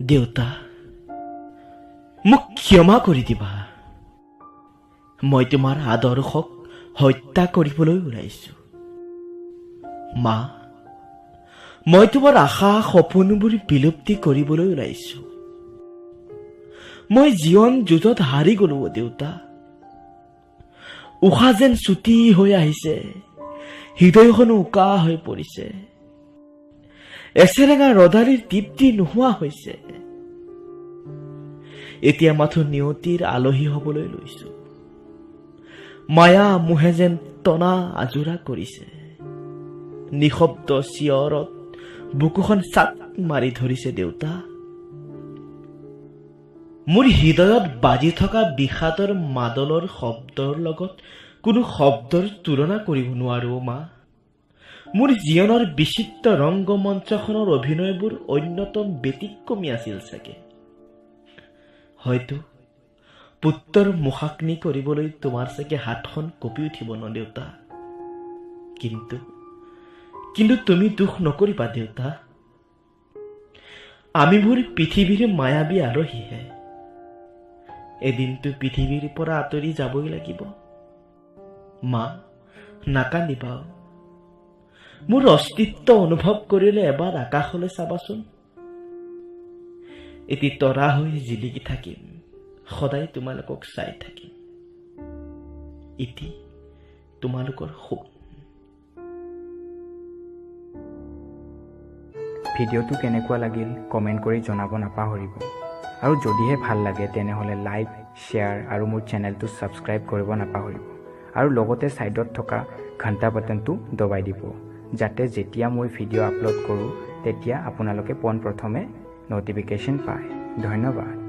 দেউতা মোক ক্ষমা কৰি দিবা মই তোমাৰ আদৰ্শক হত্যা কৰিবলৈ ওলাইছো মা মই তোমাৰ আশা সপোনবোৰ বিলুপ্তি কৰিবলৈ ওলাইছো মই জীৱন যুঁজত হাৰি গলো দেউতা উশাহ যেন ছুটি হৈ আহিছে হৃদয়খন উকা হৈ পৰিছে এছেৰেঙা ৰদালিৰ তৃপ্তি নোহোৱা হৈছে এতিয়া মাথো নিয়তিৰ আলহী হবলৈ লৈছো মায়া মোহে যেন টনা আজোৰা কৰিছে নিশব্দ চিঞৰত বুকুখন চাট মাৰি ধৰিছে দেউতা মোৰ হৃদয়ত বাজি থকা বিষাদৰ মাদলৰ শব্দৰ লগত কোনো শব্দৰ তুলনা কৰিব নোৱাৰো মা মোৰ জীৱনৰ বিচিত্ৰ ৰংগমঞ্চখনৰ অভিনয়বোৰ অন্যতম ব্যতিক্ৰমী আছিল চাগে হয়তো পুত্ৰৰ মুখাগ্নি কৰিবলৈ তোমাৰ চাগে হাতখন কঁপি উঠিব ন দেউতা কিন্তু তুমি দুখ নকৰিবা দেউতা আমিবোৰ পৃথিৱীৰ মায়াবী আলহীহে এদিনটো পৃথিৱীৰ পৰা আঁতৰি যাবই লাগিব মা নাকান্দিবা মোৰ অস্তিত্ব অনুভৱ কৰিলে এবাৰ আকাশলৈ চাবাচোন এটি তৰা হৈ জিলিকি থাকিম সদায় তোমালোকক চাই থাকিম ইতি তোমালোকৰ সুখ ভিডিঅ'টো কেনেকুৱা লাগিল কমেণ্ট কৰি জনাব নাপাহৰিব আৰু যদিহে ভাল লাগে তেনেহ'লে লাইক শ্বেয়াৰ আৰু মোৰ চেনেলটো ছাবস্ক্ৰাইব কৰিব নাপাহৰিব আৰু লগতে ছাইডত থকা ঘণ্টা বাটনটো দবাই দিব যাতে যেতিয়া মই ভিডিঅ' আপলোড কৰোঁ তেতিয়া আপোনালোকে পোনপ্ৰথমে ন'টিফিকেশ্যন পায় ধন্যবাদ